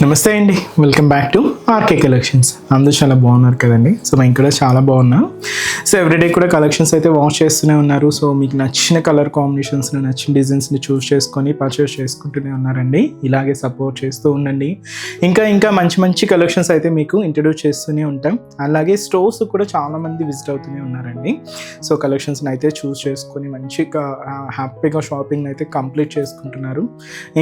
నమస్తే అండి, welcome back to RK Collections. అందరూ చాలా బాగున్నారు కదండి. సో మేము కూడా చాలా బాగున్నాం. సో ఎవ్రీడే కూడా కలెక్షన్స్ అయితే వాచ్ చేస్తూనే ఉన్నారు. సో మీకు నచ్చిన కలర్ కాంబినేషన్స్ని, నచ్చిన డిజైన్స్ని చూస్ చేసుకొని పర్చేస్ చేసుకుంటూనే ఉన్నారండి. ఇలాగే సపోర్ట్ చేస్తూ ఉండండి. ఇంకా మంచి మంచి కలెక్షన్స్ అయితే మీకు ఇంట్రడ్యూస్ చేస్తూనే ఉంటాం. అలాగే స్టోర్స్ కూడా చాలామంది విజిట్ అవుతూనే ఉన్నారండి. సో కలెక్షన్స్ని అయితే చూస్ చేసుకొని మంచిగా హ్యాపీగా షాపింగ్ అయితే కంప్లీట్ చేసుకుంటున్నారు.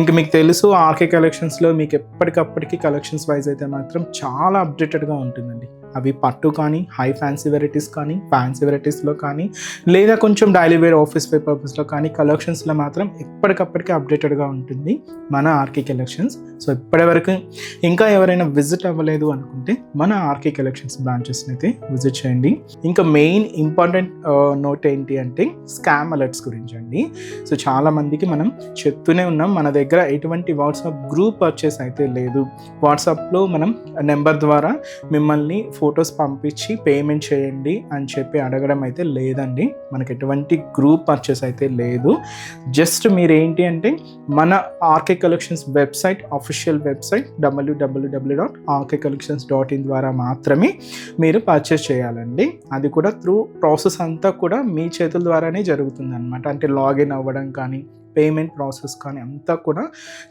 ఇంకా మీకు తెలుసు ఆర్కే కలెక్షన్స్లో మీకు ఎప్పటికప్పటికి కలెక్షన్స్ వైజ్ అయితే మాత్రం చాలా అప్డేటెడ్గా ఉంటుందండి. అవి పట్టు కానీ, హై ఫ్యాన్సీ వెరైటీస్ కానీ, ఫ్యాన్సీ వెరైటీస్లో కానీ, లేదా కొంచెం డైలీ వేర్ ఆఫీస్ వేర్ పర్పస్లో కానీ కలెక్షన్స్లో మాత్రం ఎప్పటికప్పటికి అప్డేటెడ్గా ఉంటుంది మన ఆర్కే కలెక్షన్స్. సో ఇప్పటివరకు ఇంకా ఎవరైనా విజిట్ అవ్వలేదు అనుకుంటే మన ఆర్కే కలెక్షన్స్ బ్రాంచెస్ని అయితే విజిట్ చేయండి. ఇంకా మెయిన్ ఇంపార్టెంట్ నోట్ ఏంటి అంటే స్కామ్ అలర్ట్స్ గురించి అండి. సో చాలామందికి మనం చెప్తూనే ఉన్నాం, మన దగ్గర ఎటువంటి వాట్సాప్ గ్రూప్ పర్చేస్ అయితే లేదు. వాట్సాప్లో మనం నెంబర్ ద్వారా మిమ్మల్ని ఫొటోస్ పంపించి పేమెంట్ చేయండి అని చెప్పి అడగడం అయితే లేదండి. మనకి ఎటువంటి గ్రూప్ పర్చేస్ అయితే లేదు. జస్ట్ మీరు ఏంటి అంటే మన RK Collections website, official website www.rkcollections.in ద్వారా మాత్రమే మీరు పర్చేస్ చేయాలండి. అది కూడా త్రూ ప్రాసెస్ అంతా కూడా మీ చేతుల ద్వారానే జరుగుతుంది అనమాట. అంటే లాగిన్ అవ్వడం కానీ, పేమెంట్ ప్రాసెస్ కానీ అంతా కూడా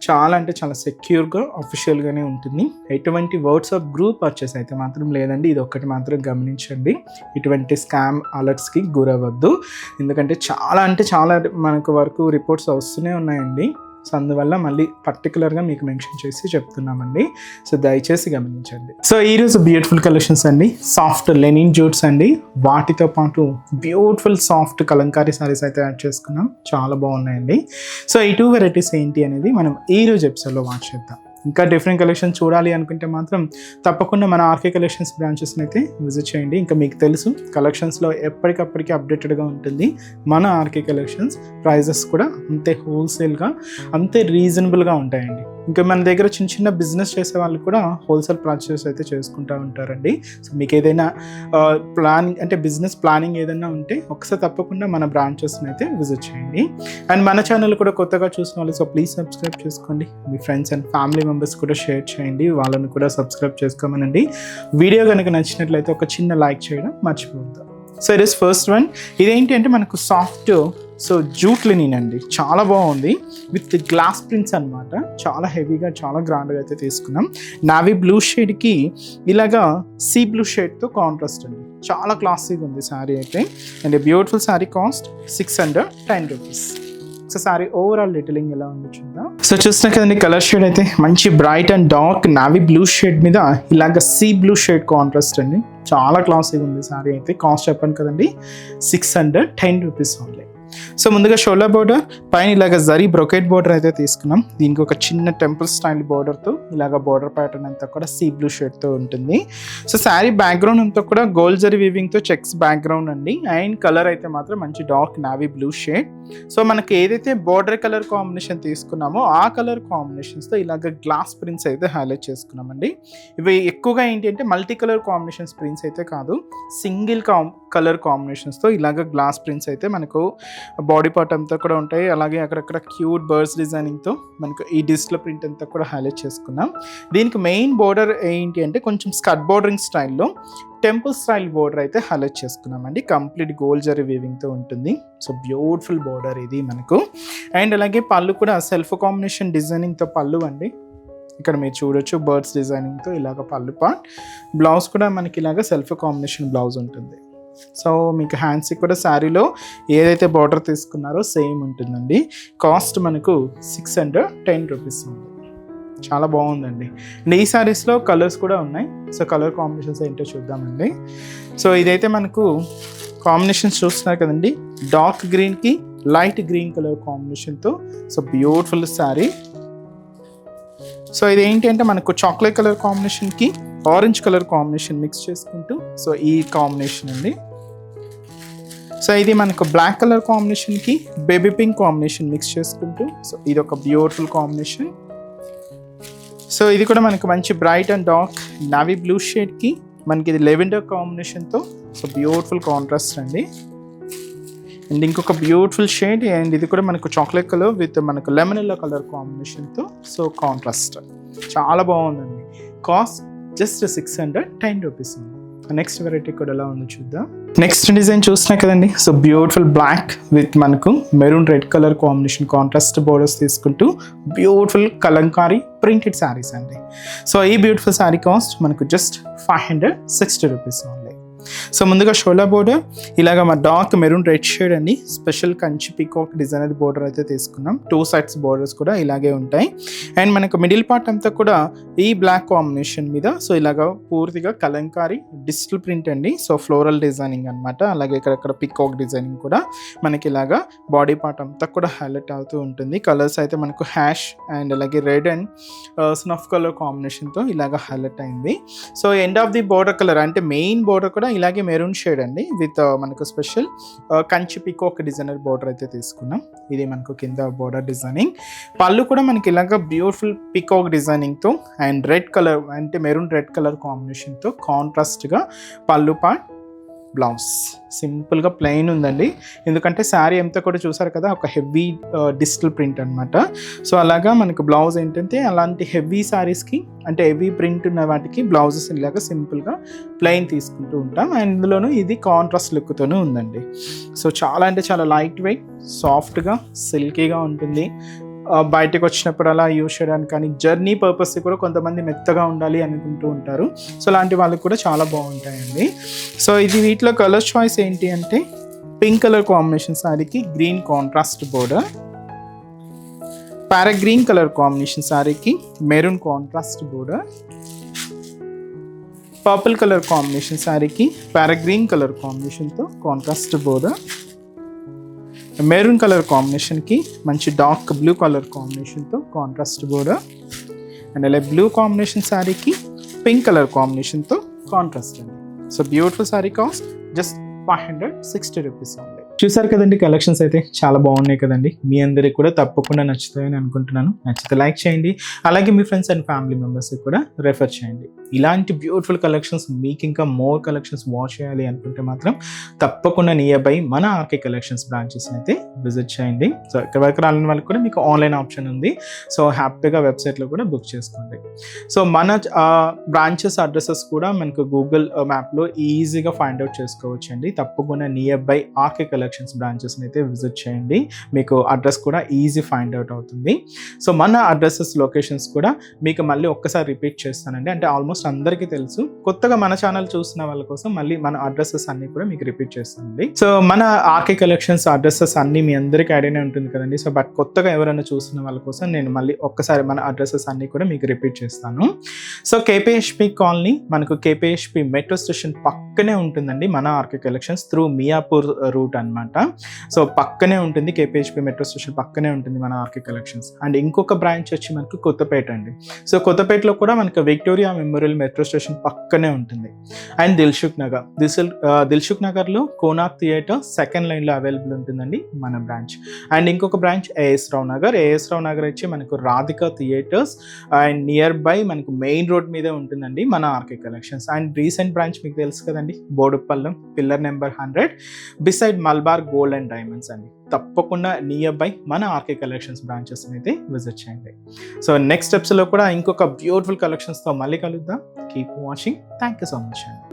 చాలా సెక్యూర్గా అఫీషియల్గానే ఉంటుంది. ఎటువంటి వాట్సాప్ గ్రూప్ పర్చేస్ అయితే మాత్రం లేదండి. ఇది ఒక్కటి మాత్రం గమనించండి. ఇటువంటి స్కామ్ అలర్ట్స్కి గురవద్దు. ఎందుకంటే చాలా మనకు వరకు రిపోర్ట్స్ వస్తూనే ఉన్నాయండి. సో అందువల్ల మళ్ళీ పర్టికులర్గా మీకు మెన్షన్ చేసి చెప్తున్నామండి. సో దయచేసి గమనించండి. సో ఈరోజు బ్యూటిఫుల్ కలెక్షన్స్ అండి. సాఫ్ట్ లెనిన్ జూట్స్ అండి. వాటితో పాటు బ్యూటిఫుల్ సాఫ్ట్ కలంకారీ సారీస్ అయితే యాడ్ చేసుకున్నాం. చాలా బాగున్నాయండి. సో ఈ 2 వెరైటీస్ ఏంటి అనేది మనం ఈరోజు ఎపిసోడ్లో వాచ్ చేద్దాం. ఇంకా డిఫరెంట్ కలెక్షన్ చూడాలి అనుకుంటే మాత్రం తప్పకుండా మన ఆర్కే కలెక్షన్స్ బ్రాంచెస్ని అయితే విజిట్ చేయండి. ఇంకా మీకు తెలుసు కలెక్షన్స్లో ఎప్పటికప్పటికి అప్డేటెడ్గా ఉంటుంది మన ఆర్కే కలెక్షన్స్. ప్రైజెస్ కూడా అంతే హోల్సేల్గా, అంతే రీజనబుల్గా ఉంటాయండి. ఇంకా మన దగ్గర చిన్న బిజినెస్ చేసే వాళ్ళు కూడా హోల్సేల్ పర్చేస్ అయితే చేసుకుంటూ ఉంటారండి. సో మీకు ఏదైనా ప్లానింగ్ అంటే బిజినెస్ ప్లానింగ్ ఏదైనా ఉంటే ఒకసారి తప్పకుండా మన బ్రాంచెస్ని అయితే విజిట్ చేయండి. అండ్ మన ఛానల్ కూడా కొత్తగా చూసిన వాళ్ళు సో ప్లీజ్ సబ్స్క్రైబ్ చేసుకోండి. మీ ఫ్రెండ్స్ అండ్ ఫ్యామిలీ మెంబర్స్ కూడా షేర్ చేయండి, వాళ్ళని కూడా సబ్స్క్రైబ్ చేసుకోమనండి. వీడియో కనుక నచ్చినట్లయితే ఒక చిన్న లైక్ చేయడం మర్చిపోద్దాం. So it is first one. ఇదేంటి అంటే మనకు సాఫ్ట్ జూట్ లెనిన్ అండి. చాలా బాగుంది విత్ గ్లాస్ ప్రింట్స్ అనమాట. చాలా హెవీగా, చాలా గ్రాండ్గా అయితే తీసుకున్నాం. నావీ బ్లూ షేడ్కి ఇలాగా సీ బ్లూ షేడ్తో కాంట్రాస్ట్ అండి. చాలా క్లాసీగా ఉంది శారీ అయితే. And beautiful sari cost 610 rupees. So sorry overall detailing ఎలా ఉంది చూద్దాం. సో చూస్తున్నా కదండి, కలర్ షేడ్ అయితే మంచి bright and dark navy blue shade మీద ఇలాగ సీ బ్లూ షేడ్ కాంట్రాస్ట్ అండి. చాలా క్లాసీగా ఉంది సారీ అయితే. కాస్ట్ చెప్పాను కదండి, 610 రూపీస్ ఓన్లీ. సో ముందుగా షోల్డర్ బోర్డర్ పైన ఇలాగ జరీ బ్రొకెట్ బోర్డర్ అయితే తీసుకున్నాం. దీనికి ఒక చిన్న టెంపుల్ స్టైల్ బోర్డర్తో ఇలాగ బోర్డర్ ప్యాటర్న్ అంతా కూడా సీ బ్లూ షేడ్తో ఉంటుంది. సో శారీ బ్యాక్గ్రౌండ్ అంతా కూడా గోల్డ్ జరీ వీవింగ్తో చెక్స్ బ్యాక్గ్రౌండ్ అండి. అండ్ కలర్ అయితే మాత్రం మంచి dark navy blue shade. So మనకి ఏదైతే బోర్డర్ కలర్ కాంబినేషన్ తీసుకున్నామో ఆ కలర్ కాంబినేషన్స్తో ఇలాగ గ్లాస్ ప్రింట్స్ అయితే హైలైట్ చేసుకున్నామండి. ఇవి ఎక్కువగా ఏంటి అంటే మల్టీ కలర్ కాంబినేషన్స్ ప్రింట్స్ అయితే కాదు, సింగిల్ కలర్ కాంబినేషన్స్తో ఇలాగ గ్లాస్ ప్రింట్స్ అయితే మనకు బాడీ పార్ట్ అంతా కూడా ఉంటాయి. అలాగే అక్కడక్కడ క్యూట్ బర్డ్స్ డిజైనింగ్తో మనకు ఈ డిజిటల్ ప్రింట్ అంతా కూడా హైలైట్ చేసుకున్నాం. దీనికి మెయిన్ బోర్డర్ ఏంటి అంటే కొంచెం స్కర్ట్ బోర్డరింగ్ స్టైల్లో టెంపుల్ స్టైల్ బోర్డర్ అయితే హైలైట్ చేసుకున్నామండి. కంప్లీట్ గోల్డ్ జరీ వీవింగ్తో ఉంటుంది. సో బ్యూటిఫుల్ బోర్డర్ ఇది మనకు. అండ్ అలాగే పళ్ళు కూడా సెల్ఫ్ కాంబినేషన్ డిజైనింగ్తో పళ్ళు అండి. ఇక్కడ మీరు చూడొచ్చు బర్డ్స్ డిజైనింగ్తో ఇలాగ పళ్ళు పార్ట్. బ్లౌజ్ కూడా మనకి ఇలాగ సెల్ఫ్ కాంబినేషన్ బ్లౌజ్ ఉంటుంది. సో మీకు హ్యాండ్స్కి కూడా శారీలో ఏదైతే బార్డర్ తీసుకున్నారో సేమ్ ఉంటుందండి. కాస్ట్ మనకు 610 రూపీస్ ఉంది. చాలా బాగుందండి. అండ్ ఈ శారీస్లో కలర్స్ కూడా ఉన్నాయి. సో కలర్ కాంబినేషన్స్ ఏంటో చూద్దామండి. సో ఇదైతే మనకు కాంబినేషన్స్ చూస్తున్నారు కదండి, డార్క్ గ్రీన్కి లైట్ గ్రీన్ కలర్ కాంబినేషన్తో. So beautiful sari. సో ఇది ఏంటి అంటే మనకు చాక్లెట్ కలర్ కాంబినేషన్కి ఆరెంజ్ కలర్ కాంబినేషన్ మిక్స్ చేసుకుంటూ సో ఈ కాంబినేషన్ అండి. సో ఇది మనకు బ్లాక్ కలర్ కాంబినేషన్కి బేబీ పింక్ కాంబినేషన్ మిక్స్ చేసుకుంటూ సో ఇది ఒక బ్యూటిఫుల్ కాంబినేషన్. సో ఇది కూడా మనకు మంచి bright and dark navy blue షేడ్కి మనకి ఇది లెవెండర్ కాంబినేషన్తో సో బ్యూటిఫుల్ కాంట్రాస్ట్ అండి. అండ్ ఇంకొక బ్యూటిఫుల్ షేడ్, అండ్ ఇది కూడా మనకు చాక్లెట్ కలర్ విత్ మనకు లెమన్ ఎల్లో కలర్ కాంబినేషన్తో. సో కాంట్రాస్ట్ చాలా బాగుందండి. కాస్ట్ జస్ట్ 610 రూపీస్ ఉంది. నెక్స్ట్ వెరైటీ కూడా ఎలా ఉందో చూద్దాం. నెక్స్ట్ డిజైన్ చూస్తున్నా కదండి. సో బ్యూటిఫుల్ బ్లాక్ విత్ మనకు maroon red colour combination contrast borders తీసుకుంటూ బ్యూటిఫుల్ కలంకారీ ప్రింటెడ్ శారీస్ అండి. సో ఈ బ్యూటిఫుల్ శారీ కాస్ట్ మనకు జస్ట్ 560 రూపీస్ ఓన్లీ. సో ముందుగా షోలా బోర్డర్ ఇలాగ మా డార్క్ మెరూన్ రెడ్ షేడ్ అండి, special Kanchi peacock designer border అయితే తీసుకున్నాం. 2 సైడ్స్ బోర్డర్స్ కూడా ఇలాగే ఉంటాయి. అండ్ మనకు మిడిల్ పార్ట్ అంతా కూడా ఈ బ్లాక్ కాంబినేషన్ మీద సో ఇలాగ పూర్తిగా కలంకారీ డిజిటల్ ప్రింట్ అండి. సో ఫ్లోరల్ డిజైనింగ్ అనమాట. అలాగే ఇక్కడ పీకాక్ డిజైనింగ్ కూడా మనకి ఇలాగా బాడీ పార్ట్ అంతా కూడా హైలైట్ అవుతూ ఉంటుంది. కలర్స్ అయితే మనకు హ్యాష్ అండ్ అలాగే రెడ్ అండ్ స్నఫ్ కలర్ కాంబినేషన్తో ఇలాగ హైలైట్ అయింది. So end of the border colour అంటే మెయిన్ బోర్డర్ కూడా ఇలాగే మెరూన్ షేడ్ అండి విత్ మనకు special Kanchi peacock designer border అయితే తీసుకున్నాం. ఇది మనకు కింద బోర్డర్ డిజైనింగ్. పళ్ళు కూడా మనకి ఇలాగ బ్యూటిఫుల్ పీకాక్ డిజైనింగ్తో అండ్ రెడ్ కలర్ అంటే మెరూన్ రెడ్ కలర్ కాంబినేషన్తో కాంట్రాస్ట్గా పళ్ళు పార్ట్, బ్లౌజ్ సింపుల్గా ప్లెయిన్ ఉందండి. ఎందుకంటే శారీ అంతా కూడా చూసారు కదా ఒక హెవీ డిజిటల్ ప్రింట్ అనమాట. సో అలాగా మనకు బ్లౌజ్ ఏంటంటే అలాంటి హెవీ శారీస్కి అంటే హెవీ ప్రింట్ ఉన్న వాటికి బ్లౌజెస్ ఇలాగా సింపుల్గా ప్లెయిన్ తీసుకుంటూ ఉంటాం. అండ్ ఇందులోనూ ఇది కాంట్రాస్ట్ లుక్తోనూ ఉందండి. సో చాలా అంటే చాలా లైట్ వెయిట్, సాఫ్ట్గా, సిల్కీగా ఉంటుంది. బయటకు వచ్చినప్పుడు అలా యూజ్ చేయడానికి కానీ జర్నీ పర్పస్ కూడా కొంతమంది మెత్తగా ఉండాలి అనుకుంటూ ఉంటారు. సో అలాంటి వాళ్ళకి కూడా చాలా బాగుంటాయండి. సో ఇది వీటిలో కలర్ చాయిస్ ఏంటి అంటే పింక్ కలర్ కాంబినేషన్ శారీకి green contrast border, parrot green colour combination శారీకి maroon contrast border, purple colour combination శారీకి ప్యారా గ్రీన్ కలర్ కాంబినేషన్తో కాంట్రాస్ట్ బోర్డర్, మెరూన్ కలర్ కాంబినేషన్కి మంచి డార్క్ బ్లూ కలర్ కాంబినేషన్తో కాంట్రాస్ట్ బోర్డర్, అండ్ అలా బ్లూ కాంబినేషన్ శారీకి pink colour కాంబినేషన్తో కాంట్రాస్ట్ అండి. So beautiful sari cost just 560 rupees only. చూసారు కదండి, కలెక్షన్స్ అయితే చాలా బాగున్నాయి కదండి. మీ అందరికి కూడా తప్పకుండా నచ్చుతాయని అనుకుంటున్నాను. నచ్చితే లైక్ చేయండి, అలాగే మీ ఫ్రెండ్స్ అండ్ ఫ్యామిలీ మెంబర్స్కి కూడా రెఫర్ చేయండి. ఇలాంటి బ్యూటిఫుల్ కలెక్షన్స్ మీకు ఇంకా మోర్ కలెక్షన్స్ వాచ్ చేయాలి అనుకుంటే మాత్రం తప్పకుండా నియర్ బై మన ఆర్కే కలెక్షన్స్ బ్రాంచెస్ని అయితే విజిట్ చేయండి. సో ఇక్కడ వరకు రాని వాళ్ళకి కూడా మీకు ఆన్లైన్ ఆప్షన్ ఉంది. సో హ్యాపీగా వెబ్సైట్లో కూడా బుక్ చేసుకోండి. సో మన బ్రాంచెస్ అడ్రసెస్ కూడా మనకు గూగుల్ మ్యాప్లో ఈజీగా ఫైండ్ అవుట్ చేసుకోవచ్చు అండి. తప్పకుండా నియర్ బై ఆర్కే కలెక్షన్స్ బ్రాంచెస్ని అయితే విజిట్ చేయండి. మీకు అడ్రస్ కూడా ఈజీ ఫైండ్ అవుట్ అవుతుంది. సో మన అడ్రసెస్ లొకేషన్స్ కూడా మీకు మళ్ళీ ఒక్కసారి రిపీట్ చేస్తానండి. అంటే ఆల్మోస్ట్ అందరికీ తెలుసు, కొత్తగా మన ఛానల్ చూసిన వాళ్ళ కోసం మళ్ళీ మన అడ్రసెస్ అన్ని కూడా మీకు రిపీట్ చేస్తానండి. సో మన ఆర్కే కలెక్షన్స్ అడ్రసెస్ అన్ని మీ అందరికీ ఐడియానే ఉంటుంది కదండి. సో బట్ కొత్తగా ఎవరైనా చూసిన వాళ్ళ కోసం నేను మళ్ళీ ఒక్కసారి మన అడ్రసెస్ అన్ని కూడా మీకు రిపీట్ చేస్తాను. సో కేపీహెచ్పి కాలనీ మనకు కేపీహెచ్పి మెట్రో స్టేషన్ పక్కనే ఉంటుందండి మన RK Collections through Miyapur route అనమాట. సో పక్కనే ఉంటుంది, కేపీహెచ్పి మెట్రో స్టేషన్ పక్కనే ఉంటుంది మన ఆర్కే కలెక్షన్స్. అండ్ ఇంకొక బ్రాంచ్ వచ్చి మనకు కొత్తపేట అండి. సో కొత్తపేటలో కూడా మనకు విక్టోరియా మెమోరియల్ మెట్రో స్టేషన్ పక్కనే ఉంటుంది. అండ్ దిల్సుఖ్ నగర్లో కోనాక్ థియేటర్ సెకండ్ లైన్లో అవైలబుల్ ఉంటుందండి మన బ్రాంచ్. అండ్ ఇంకొక బ్రాంచ్ ఏఎస్ రావు నగర్ వచ్చి మనకు Radhika theatres and near by మనకు మెయిన్ రోడ్ మీదే ఉంటుందండి మన RK collections. And recent branch మీకు తెలుసు కదండి, Boduppal pillar number 100 beside Malabar gold and diamonds అండి. తప్పకుండా నియర్ బై మన ఆర్కే కలెక్షన్స్ బ్రాంచెస్ అయితే విజిట్ చేయండి. సో నెక్స్ట్ స్టెప్స్లో కూడా ఇంకొక బ్యూటిఫుల్ కలెక్షన్స్తో మళ్ళీ కలుద్దాం. Keep watching. Thank you so much అండి.